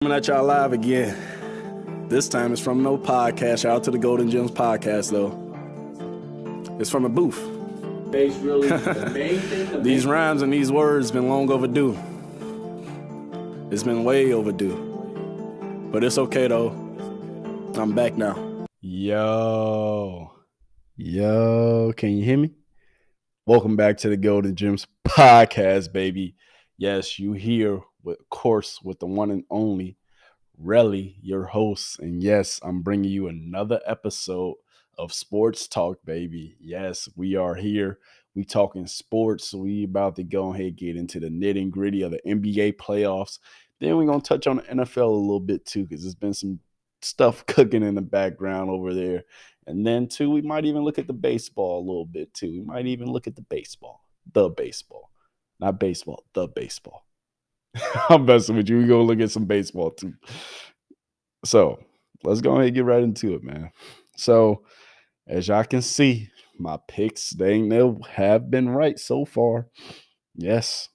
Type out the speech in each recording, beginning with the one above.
Coming at y'all live again. This time it's from no podcast. Shout out to the Golden Gemz Podcast, though. It's from a booth. Really the main thing. These rhymes and these words been long overdue. It's been way overdue. But it's okay, though. I'm back now. Yo, can you hear me? Welcome back to the Golden Gemz Podcast, baby. Yes, you here. Of course, with the one and only Relly, your host. And yes, I'm bringing you another episode of Sports Talk, baby. Yes, we are here. We talking sports. We about to go ahead and get into the nitty gritty of the NBA playoffs. Then we're going to touch on the NFL a little bit too, because there's been some stuff cooking in the background over there. And then too, we might even look at the baseball a little bit too. We might even look at the baseball. Not baseball, the baseball. I'm messing with you. We're going to look at some baseball too. So let's go ahead and get right into it, man. So as y'all can see, my picks, they have been right so far. Yes,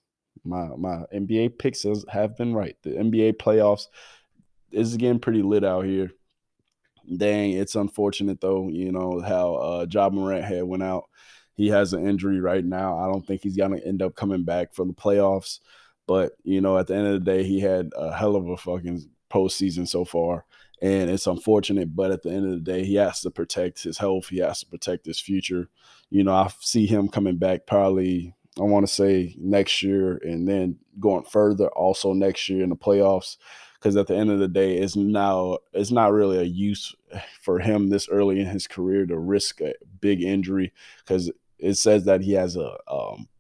my NBA picks have been right. The NBA playoffs is getting pretty lit out here. Dang, it's unfortunate though, you know, how Ja Morant had went out. He has an injury right now. I don't think he's going to end up coming back for the playoffs. But, you know, at the end of the day, he had a hell of a fucking postseason so far. And it's unfortunate, but at the end of the day, he has to protect his health. He has to protect his future. You know, I see him coming back probably, I want to say next year, and then going further also next year in the playoffs. Because at the end of the day, it's not really a use for him this early in his career to risk a big injury, because it says that he has a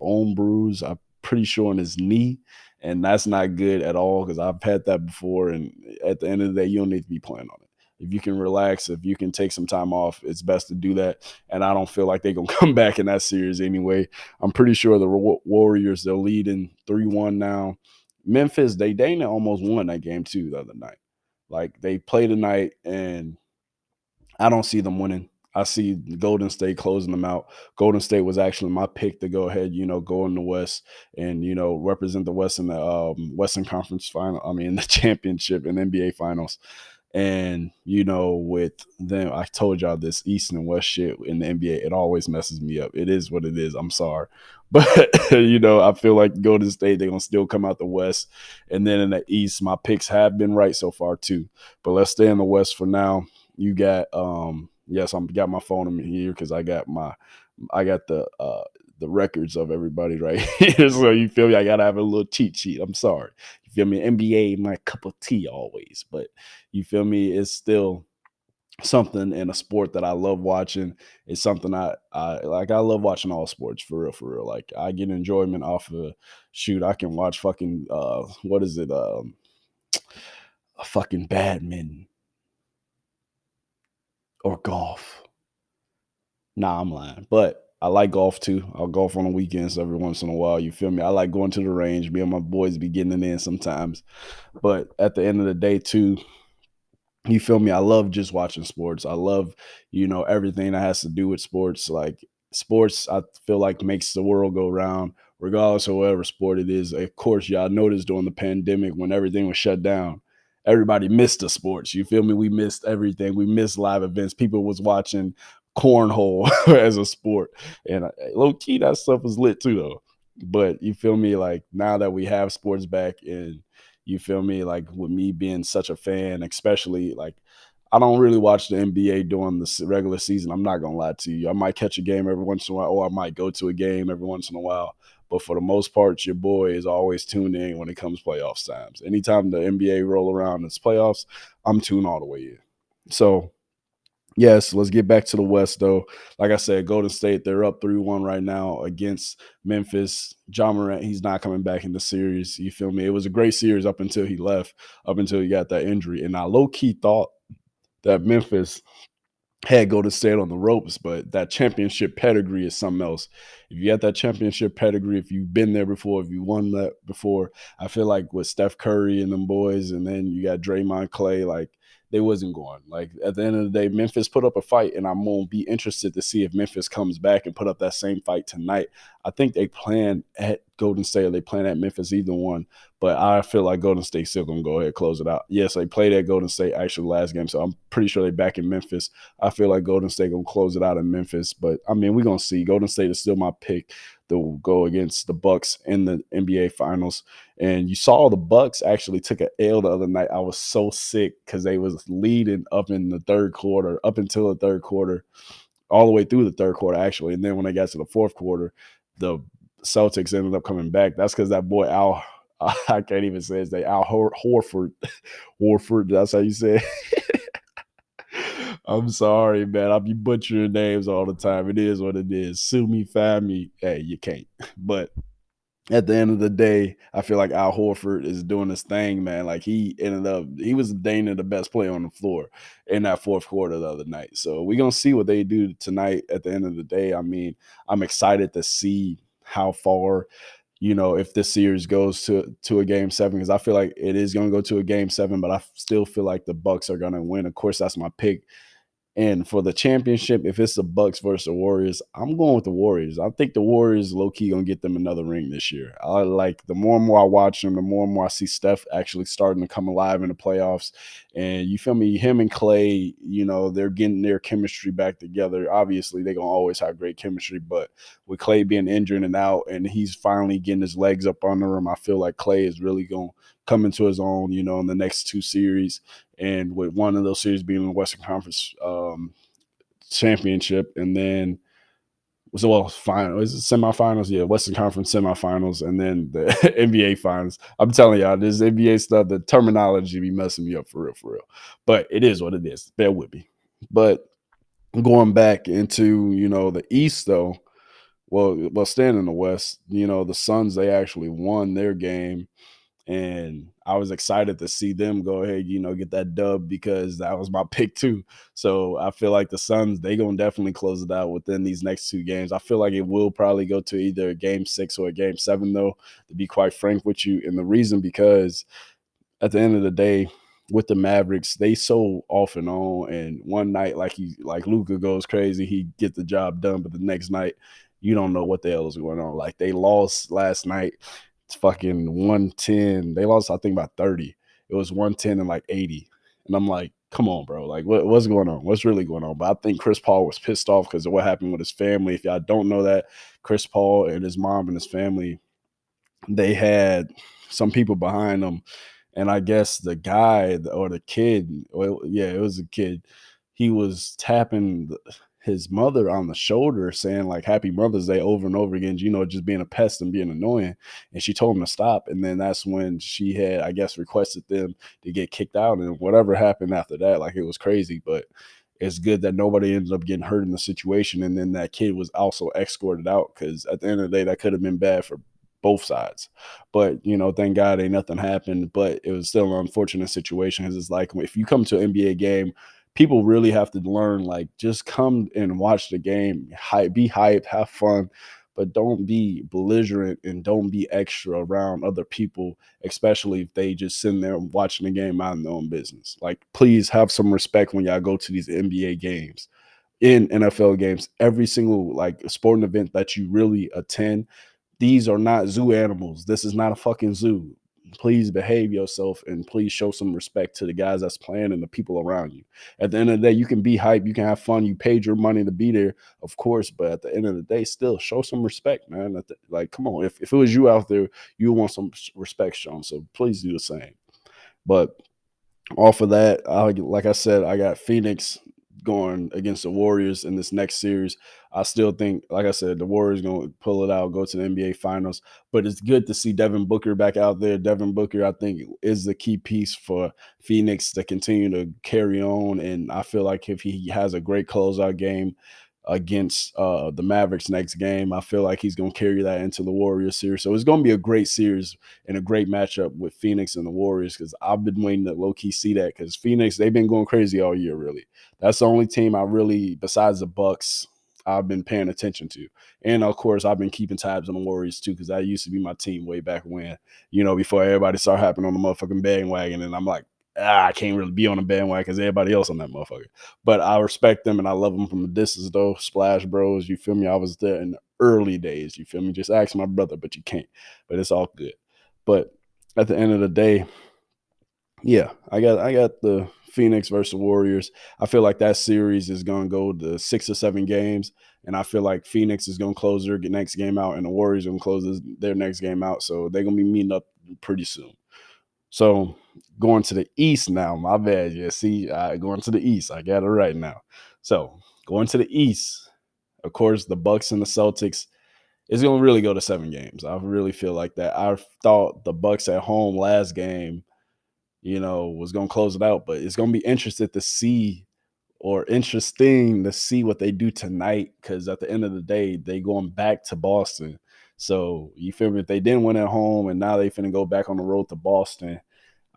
bone bruise, I'm pretty sure, in his knee, and that's not good at all, because I've had that before. And at the end of the day, you don't need to be playing on it. If you can relax, if you can take some time off, it's best to do that. And I don't feel like they're going to come back in that series anyway. I'm pretty sure the Warriors, they're leading 3-1 now. Memphis, they almost won that game too the other night. Like, they played tonight, and I don't see them winning. I see Golden State closing them out. Golden State was actually my pick to go ahead, you know, go in the West and, you know, represent the West in the Western Conference final. I mean, the championship and NBA finals. And, you know, with them, I told y'all this East and West shit in the NBA, it always messes me up. It is what it is. I'm sorry. But, you know, I feel like Golden State, they're going to still come out the West. And then in the East, my picks have been right so far too. But let's stay in the West for now. You got yes, I'm got my phone in here because I got the records of everybody right here. So you feel me? I gotta have a little cheat sheet. I'm sorry. You feel me? NBA, my cup of tea always, but you feel me? It's still something in a sport that I love watching. It's something I like. I love watching all sports for real. Like, I get enjoyment off of I can watch fucking what is it? A fucking badminton. Or golf. Nah, I'm lying. But I like golf too. I'll golf on the weekends every once in a while. You feel me? I like going to the range. Me and my boys be getting it in sometimes. But at the end of the day too, you feel me? I love just watching sports. I love, you know, everything that has to do with sports. Like, sports, I feel like, makes the world go round, regardless of whatever sport it is. Of course, y'all noticed during the pandemic when everything was shut down, everybody missed the sports. You feel me? We missed everything. We missed live events. People was watching cornhole as a sport. And low key, that stuff was lit too, though. But you feel me? Like, now that we have sports back, and you feel me? Like, with me being such a fan, especially, like, I don't really watch the NBA during the regular season. I'm not going to lie to you. I might catch a game every once in a while, or I might go to a game every once in a while. But for the most part, your boy is always tuned in when it comes playoffs times. Anytime the NBA roll around, it's playoffs, I'm tuned all the way in. So, yes, let's get back to the West, though. Like I said, Golden State, they're up 3-1 right now against Memphis. Ja Morant, he's not coming back in the series. You feel me? It was a great series up until he left, up until he got that injury. And I low-key thought that Memphis had Golden State on the ropes, but that championship pedigree is something else. If you got that championship pedigree, if you've been there before, if you won that before, I feel like with Steph Curry and them boys, and then you got Draymond, Clay, like, they wasn't going. Like, at the end of the day, Memphis put up a fight, and I'm going to be interested to see if Memphis comes back and put up that same fight tonight. I think they plan at Golden State or they plan at Memphis, either one. But I feel like Golden State's still going to go ahead and close it out. Yes, they played at Golden State actually last game, so I'm pretty sure they're back in Memphis. I feel like Golden State going to close it out in Memphis. But, I mean, we're going to see. Golden State is still my pick to go against the Bucks in the NBA Finals. And you saw the Bucks actually took an L the other night. I was so sick because they was leading up in the third quarter, up until the third quarter, all the way through the third quarter, actually. And then when they got to the fourth quarter, the Celtics ended up coming back. That's because that boy Al, I can't even say his name, Al Horford. Horford, that's how you say it. I'm sorry, man. I'll be butchering names all the time. It is what it is. Sue me, find me. Hey, you can't. But at the end of the day, I feel like Al Horford is doing his thing, man. Like, he was Dana the best player on the floor in that fourth quarter the other night. So we're going to see what they do tonight at the end of the day. I mean, I'm excited to see how far, if this series goes to a game 7, because I feel like it is going to go to a game 7, but I still feel like the Bucks are going to win. Of course, that's my pick. And for the championship, if it's the Bucks versus the Warriors, I'm going with the Warriors. I think the Warriors low-key going to get them another ring this year. I like, the more and more I watch them, the more and more I see Steph actually starting to come alive in the playoffs. And you feel me, him and Clay, they're getting their chemistry back together. Obviously, they're going to always have great chemistry, but with Clay being injured and out, and he's finally getting his legs up under him, I feel like Clay is really going to come into his own, in the next 2 series. And with one of those series being in the Western Conference Championship, and then semifinals, Western Conference semifinals, and then the NBA Finals. I'm telling y'all, this NBA stuff, the terminology be messing me up for real. But it is what it is. Bear with me. But going back into the East, though, well, staying in the West, the Suns, they actually won their game. And I was excited to see them go ahead, get that dub, because that was my pick too. So I feel like the Suns, they going to definitely close it out within these next 2 games. I feel like it will probably go to either a game 6 or a game 7, though, to be quite frank with you. And the reason, because at the end of the day, with the Mavericks, they so off and on. And one night, like Luka goes crazy, he get the job done. But the next night, you don't know what the hell is going on. Like, they lost last night. It's fucking 110. They lost, I think, by 30. It was 110 and like 80. And I'm like, come on, bro. Like, what's going on? What's really going on? But I think Chris Paul was pissed off because of what happened with his family. If y'all don't know that, Chris Paul and his mom and his family, they had some people behind them. And I guess the guy or the kid, it was a kid, he was tapping his mother on the shoulder saying like Happy Mother's Day over and over again, just being a pest and being annoying. And she told him to stop. And then that's when she had, I guess, requested them to get kicked out. And whatever happened after that, like, it was crazy. But it's good that nobody ended up getting hurt in the situation. And then that kid was also escorted out, because at the end of the day, that could have been bad for both sides. But, thank God ain't nothing happened. But it was still an unfortunate situation, because it's like, if you come to an NBA game, people really have to learn, like, just come and watch the game, be hyped, have fun, but don't be belligerent and don't be extra around other people, especially if they just sitting there watching the game out in their own business. Like, please have some respect when y'all go to these NBA games, in NFL games, every single, like, sporting event that you really attend. These are not zoo animals. This is not a fucking zoo. Please behave yourself, and please show some respect to the guys that's playing and the people around you. At the end of the day, you can be hype, you can have fun, you paid your money to be there, of course, but at the end of the day, still show some respect, man. Like, come on, if it was you out there, you want some respect shown, so please do the same. But off of that, like I said, I got Phoenix going against the Warriors in this next series. I still think, like I said, the Warriors going to pull it out, go to the NBA Finals. But it's good to see Devin Booker back out there. Devin Booker, I think, is the key piece for Phoenix to continue to carry on. And I feel like if he has a great closeout game against the Mavericks next game, I feel like he's going to carry that into the Warriors series. So it's going to be a great series and a great matchup with Phoenix and the Warriors, because I've been waiting to low-key see that, because Phoenix, they've been going crazy all year, really. That's the only team I really, besides the Bucks, I've been paying attention to. And, of course, I've been keeping tabs on the Warriors, too, because that used to be my team way back when, before everybody started hopping on the motherfucking bandwagon. And I'm like, I can't really be on a bandwagon because everybody else on that motherfucker. But I respect them and I love them from a distance, though. Splash Bros, you feel me? I was there in the early days, you feel me? Just ask my brother, but you can't. But it's all good. But at the end of the day, yeah, I got the Phoenix versus Warriors. I feel like that series is gonna go to 6 or 7 games, and I feel like Phoenix is gonna close their next game out, and the Warriors are gonna close their next game out. So they're gonna be meeting up pretty soon. So going to the East now, my bad. Yeah, see, going to the East, I got it right now. So going to the East, of course, the Bucks and the Celtics is going to really go to 7 games. I really feel like that. I thought the Bucks at home last game, was going to close it out, but it's going to be interesting to see what they do tonight because at the end of the day, they going back to Boston. So you feel me? If they didn't win at home and now they finna go back on the road to Boston,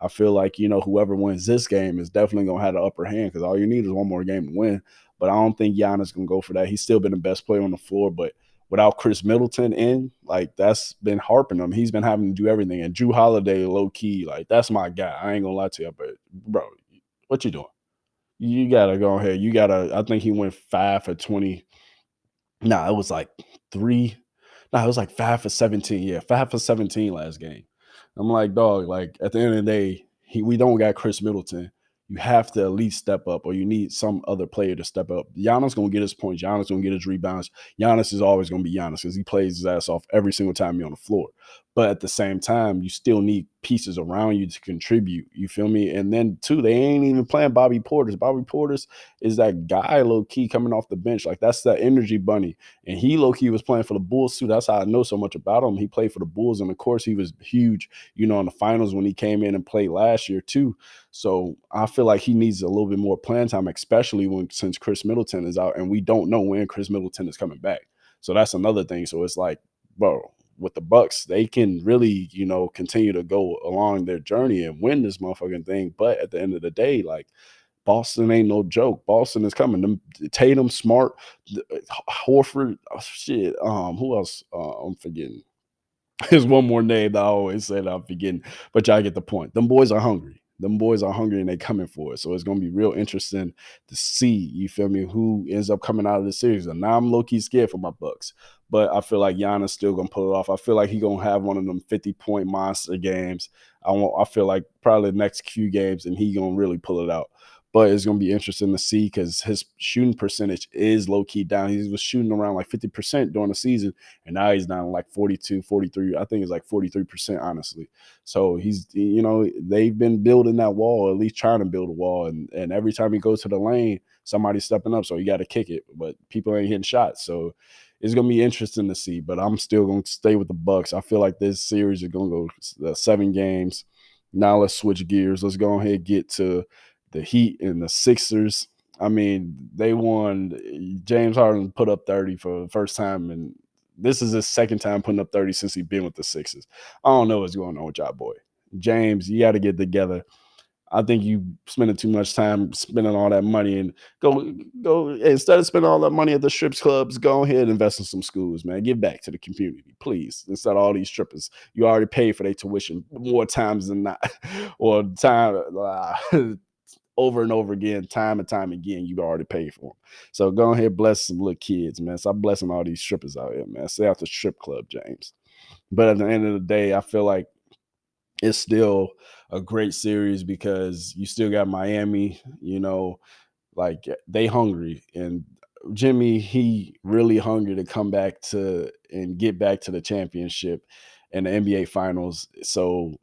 I feel like, whoever wins this game is definitely going to have the upper hand because all you need is one more game to win. But I don't think Giannis going to go for that. He's still been the best player on the floor, but without Chris Middleton in, like, that's been harping him. He's been having to do everything. And Drew Holiday, low-key, like, that's my guy. I ain't going to lie to you, but, bro, what you doing? You got to go ahead. I think he went 5 for 20. Nah, it was like 3. Nah, it was like 5 for 17. Yeah, 5 for 17 last game. I'm like, dog, like at the end of the day, we don't got Chris Middleton. You have to at least step up, or you need some other player to step up. Giannis gonna get his points. Giannis gonna get his rebounds. Giannis is always gonna be Giannis because he plays his ass off every single time you're on the floor. But at the same time, you still need pieces around you to contribute. You feel me? And then too, they ain't even playing Bobby Portis. Bobby Portis is that guy low key coming off the bench. Like that's that energy bunny. And he low key was playing for the Bulls too. That's how I know so much about him. He played for the Bulls, and of course, he was huge, in the finals when he came in and played last year too. So I feel like he needs a little bit more playing time, especially since Chris Middleton is out, and we don't know when Chris Middleton is coming back. So that's another thing. So it's like, bro, with the Bucks, they can really, continue to go along their journey and win this motherfucking thing. But at the end of the day, like Boston ain't no joke. Boston is coming. Them Tatum, Smart, Horford, shit. Who else? I'm forgetting. There's one more name that I always say that I'm forgetting, but y'all get the point. Them boys are hungry. Them boys are hungry and they coming for it. So it's gonna be real interesting to see, you feel me, who ends up coming out of the series. And now I'm low-key scared for my Bucks. But I feel like Giannis still gonna pull it off. I feel like he gonna have one of them 50-point monster games. I feel like probably the next few games and he gonna really pull it out. But it's going to be interesting to see because his shooting percentage is low-key down. He was shooting around like 50% during the season, and now he's down like 42, 43. I think it's like 43%, honestly. So they've been building that wall, at least trying to build a wall. And every time he goes to the lane, somebody's stepping up, so you got to kick it. But people ain't hitting shots. So it's going to be interesting to see. But I'm still going to stay with the Bucks. I feel like this series is going to go 7 games. Now let's switch gears. Let's go ahead and get to the Heat and the Sixers. I mean, they won. James Harden put up 30 for the first time, and this is his second time putting up 30 since he's been with the Sixers. I don't know what's going on with y'all, boy. James, you got to get together. I think you spending too much time spending all that money and go instead of spending all that money at the strips clubs, go ahead and invest in some schools, man. Give back to the community, please. Instead of all these strippers, you already paid for their tuition more times than not, or time over and over again, time and time again, you already paid for them. So go ahead, bless some little kids, man. Stop blessing all these strippers out here, man. Stay out the strip club, James. But at the end of the day, I feel like it's still a great series because you still got Miami, like they hungry. And Jimmy, he really hungry to come back to and get back to the championship and the NBA finals. So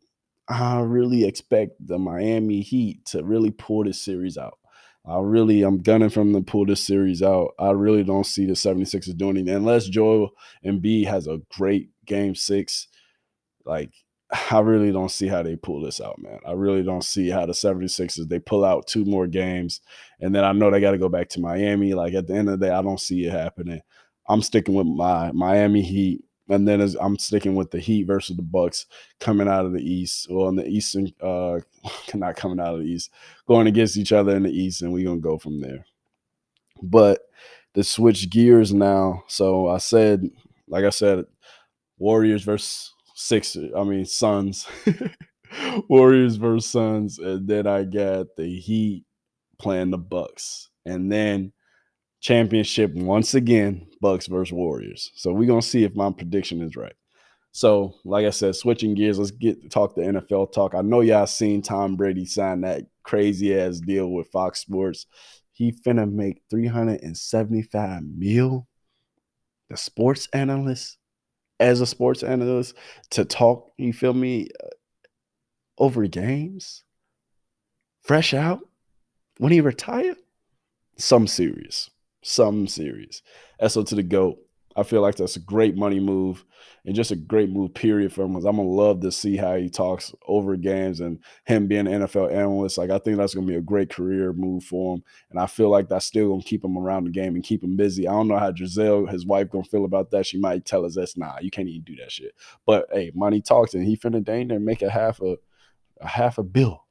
I really expect the Miami Heat to really pull this series out. I'm gunning from them to pull this series out. I really don't see the 76ers doing anything unless Joel Embiid has a great game 6. Like, I really don't see how they pull this out, man. I really don't see how the 76ers, they pull out 2 more games. And then I know they got to go back to Miami. Like, at the end of the day, I don't see it happening. I'm sticking with my Miami Heat. And then I'm sticking with the Heat versus the Bucks coming out of the East, or in the Eastern, not coming out of the East, going against each other in the East, and we're going to go from there. But to switch gears now, so like I said, Warriors versus Suns. Warriors versus Suns, and then I got the Heat playing the Bucks, and then championship once again, Bucks versus Warriors. So we're gonna see if my prediction is right. So, like I said, switching gears, let's get to talk the NFL talk. I know y'all seen Tom Brady sign that crazy ass deal with Fox Sports. He finna make $375 million. The sports analyst, as a sports analyst, to talk, you feel me, over games, fresh out when he retired. Something serious. Something serious. SO to the GOAT. I feel like that's a great money move and just a great move, period, for him. Because I'm going to love to see how he talks over games and him being an NFL analyst. Like, I think that's going to be a great career move for him. And I feel like that's still going to keep him around the game and keep him busy. I don't know how Giselle, his wife, going to feel about that. She might tell us that's, nah, you can't even do that shit. But, hey, money talks, and he finna dang there make a half a bill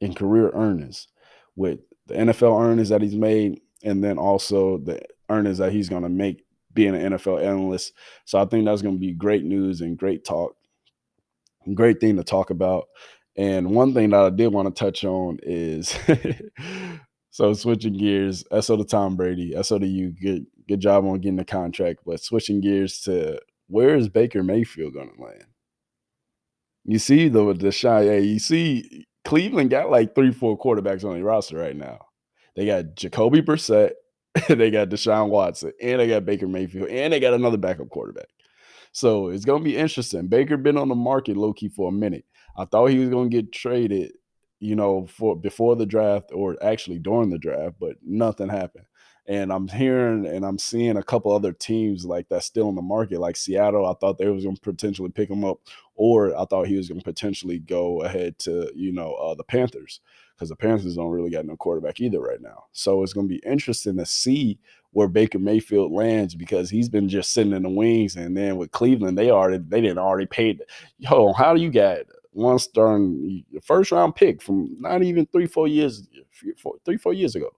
in career earnings with the NFL earnings that he's made, and then also the earnings that he's going to make being an NFL analyst. So I think that's going to be great news and great talk, great thing to talk about. And one thing that I did want to touch on is, so switching gears, SO to Tom Brady, SO to you, good job on getting the contract, but switching gears to where is Baker Mayfield going to land? You see the shot, yeah, you see Cleveland got like 3-4 quarterbacks on their roster right now. They got Jacoby Brissett, they got Deshaun Watson, and they got Baker Mayfield, and they got another backup quarterback. So it's going to be interesting. Baker been on the market low-key for a minute. I thought he was going to get traded, for before the draft or actually during the draft, but nothing happened. And I'm hearing and I'm seeing a couple other teams like that's still in the market, like Seattle. I thought they was going to potentially pick him up, or I thought he was going to potentially go ahead to, the Panthers, because the Panthers don't really got no quarterback either right now. So it's going to be interesting to see where Baker Mayfield lands, because he's been just sitting in the wings. And then with Cleveland, they didn't already paid. How do you get one starting first round pick from not even 3-4 years ago,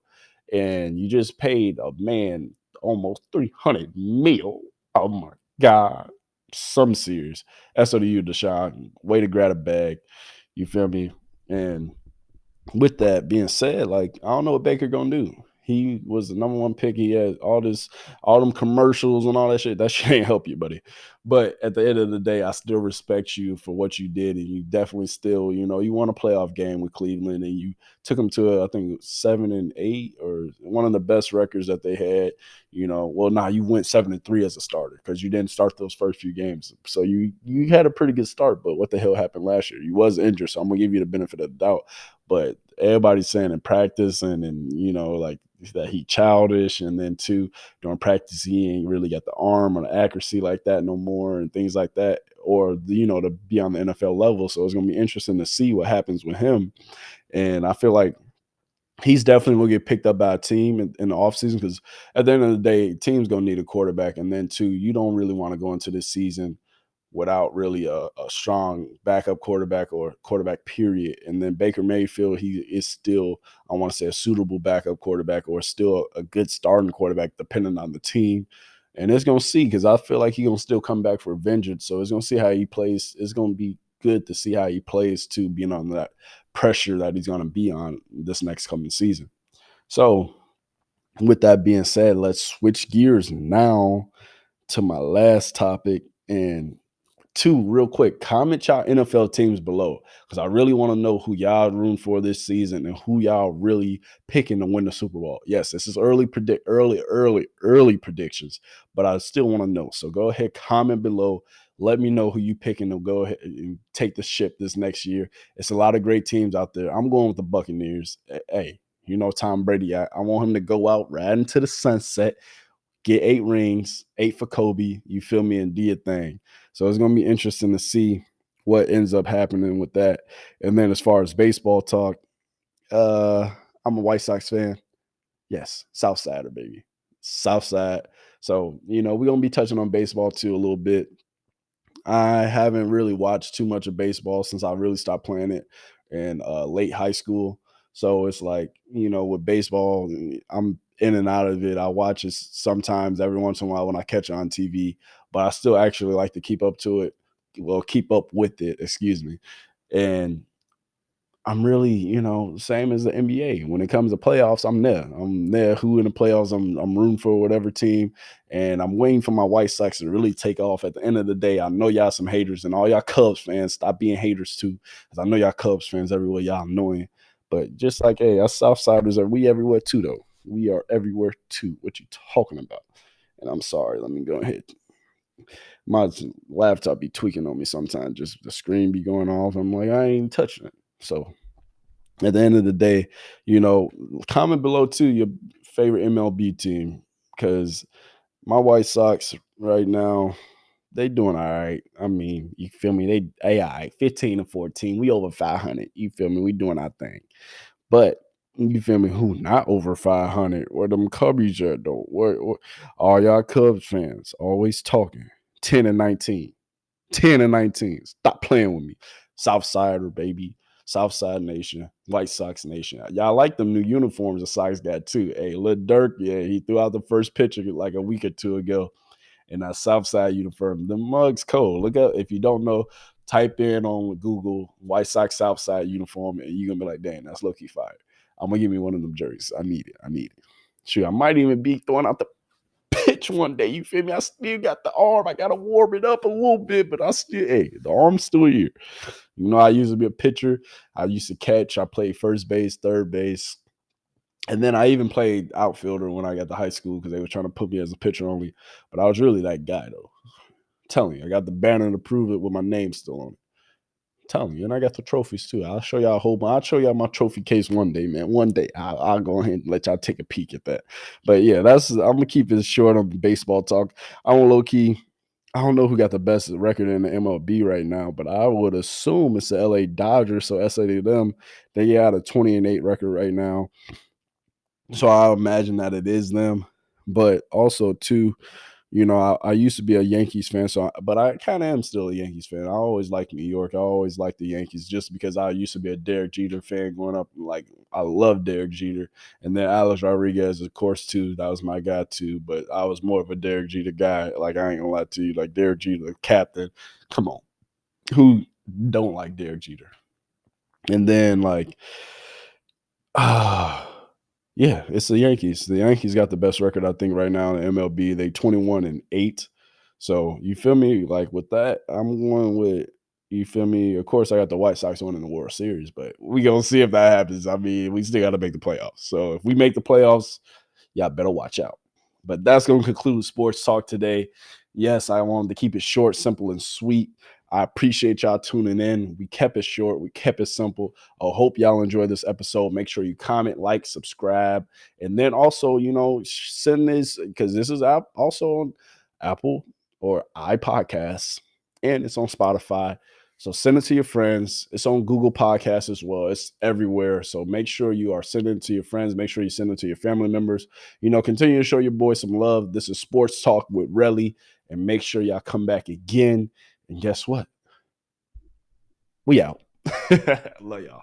and you just paid a man almost $300 million? Oh my God, some serious. That's what you, Deshaun. Way to grab a bag. You feel me? And with that being said, like, I don't know what Baker gonna do. He was the number one pick. He had all them commercials and all that shit. That shit ain't help you, buddy. But at the end of the day, I still respect you for what you did, and you definitely still, you won a playoff game with Cleveland, and you took them to I think 7-8, or one of the best records that they had. You went 7-3 as a starter because you didn't start those first few games, so you had a pretty good start. But what the hell happened last year? You was injured, so I'm gonna give you the benefit of the doubt. But everybody's saying in practice and like that he childish, and then too during practice he ain't really got the arm or the accuracy like that no more, and things like that, or to be on the NFL level. So it's gonna be interesting to see what happens with him. And I feel like he's definitely will get picked up by a team in the offseason, because at the end of the day, team's gonna need a quarterback. And then too, you don't really want to go into this season without really a strong backup quarterback or quarterback period. And then Baker Mayfield, he is still, I want to say, a suitable backup quarterback, or still a good starting quarterback, depending on the team. And it's going to see, because I feel like he's going to still come back for vengeance. So it's going to see how he plays. It's going to be good to see how he plays, to being on that pressure that he's going to be on this next coming season. So with that being said, let's switch gears now to my last topic. And two, real quick, comment y'all NFL teams below, because I really want to know who y'all rooting for this season and who y'all really picking to win the Super Bowl. Yes, this is early predictions, but I still want to know. So go ahead, comment below. Let me know who you picking to go ahead and take the ship this next year. It's a lot of great teams out there. I'm going with the Buccaneers. Hey, Tom Brady, I want him to go out right into the sunset, get 8 rings, 8 for Kobe, you feel me, and do your thing. So it's going to be interesting to see what ends up happening with that. And then as far as baseball talk, I'm a White Sox fan. Yes, Southsider, baby. Southside. So, we're going to be touching on baseball too a little bit. I haven't really watched too much of baseball since I really stopped playing it in late high school. So it's like, with baseball, I'm in and out of it. I watch it sometimes every once in a while when I catch it on TV, but I still actually like to keep up with it, excuse me. And I'm really, same as the NBA. When it comes to playoffs, I'm there. I'm there. Who in the playoffs? I'm rooting for whatever team, and I'm waiting for my White Sox to really take off. At the end of the day, I know y'all some haters, and all y'all Cubs fans, stop being haters too, because I know y'all Cubs fans everywhere. Y'all annoying, but just like, hey, us Southsiders we everywhere too, though. We are everywhere too. What you talking about? And I'm sorry. Let me go ahead. My laptop be tweaking on me sometimes. Just the screen be going off. I'm like, I ain't touching it. So at the end of the day, comment below too your favorite MLB team, because my White Sox right now, they doing all right. I mean, you feel me? They all right, 15-14. We over 500. You feel me? We doing our thing. But you feel me? Who not over 500? Where them Cubbies at though? Where all y'all Cubs fans always talking 10-19. 10-19. Stop playing with me. Southsider, baby. Southside Nation. White Sox Nation. Y'all like them new uniforms the Sox got too. Hey, Lil Durk, yeah, he threw out the first picture like a week or two ago in that Southside uniform. The mug's cold. Look up, if you don't know, type in on Google White Sox Southside uniform, and you're going to be like, dang, that's low-key fire. I'm going to give me one of them jerseys. I need it. Shoot, I might even be throwing out the pitch one day. You feel me? I still got the arm. I got to warm it up a little bit, but the arm's still here. I used to be a pitcher. I used to catch. I played first base, third base. And then I even played outfielder when I got to high school because they were trying to put me as a pitcher only. But I was really that guy, though. I'm telling you, I got the banner to prove it with my name still on it. Telling you, and I got the trophies too. I'll show y'all I'll show y'all my trophy case one day, man. One day, I'll go ahead and let y'all take a peek at that. But yeah, I'm gonna keep it short on baseball talk. I don't know who got the best record in the MLB right now, but I would assume it's the LA Dodgers. So SA to them, they got a 20-8 record right now. So I imagine that it is them. But also too, I used to be a Yankees fan, but I kind of am still a Yankees fan. I always liked New York. I always liked the Yankees just because I used to be a Derek Jeter fan growing up. Like, I love Derek Jeter. And then Alex Rodriguez, of course, too. That was my guy, too. But I was more of a Derek Jeter guy. Like, I ain't going to lie to you. Like, Derek Jeter, the captain. Come on. Who don't like Derek Jeter? And then, like, yeah, it's the Yankees. The Yankees got the best record, I think, right now in MLB. They 21-8. So you feel me? Like with that, I'm going with, you feel me? Of course, I got the White Sox winning the World Series, but we gonna see if that happens. I mean, we still got to make the playoffs. So if we make the playoffs, y'all better watch out. But that's gonna conclude sports talk today. Yes, I wanted to keep it short, simple, and sweet. I appreciate y'all tuning in. We kept it short. We kept it simple. I hope y'all enjoyed this episode. Make sure you comment, like, subscribe, and then also, send this, because this is also on Apple or iPodcasts, and it's on Spotify. So send it to your friends. It's on Google Podcasts as well. It's everywhere. So make sure you are sending it to your friends. Make sure you send it to your family members. Continue to show your boy some love. This is Sports Talk with Relly, and make sure y'all come back again. And guess what? We out. Love y'all.